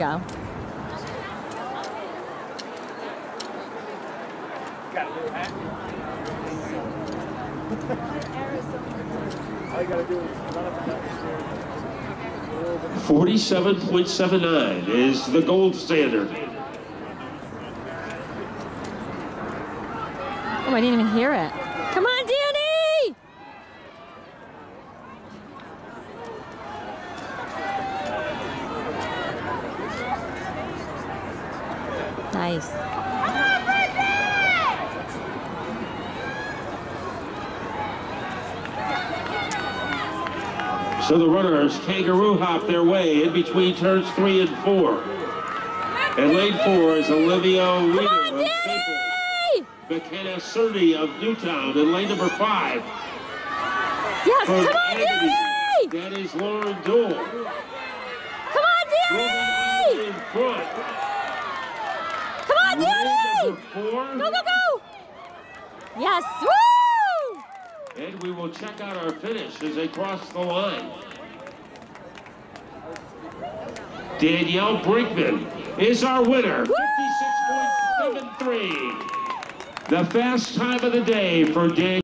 Go. All you gotta do is run up and down the stairs. 47.79 is the gold standard. Oh, I didn't even hear it. Come on, Danny! Nice. So the runners kangaroo hop their way in between turns 3 and 4. And lane 4 is Olivia Weeder of Staples, McKenna Cerny of Newtown in lane number 5. Yes, From come on, Danny! that is Lauren Dool. Come on, Danny! In front. Come on, Danny! Lane number 4. Go, go, go! Yes, woo! And we will check out our finish as they cross the line. Danielle Brinkman is our winner, 56.73. The fast time of the day for Danielle.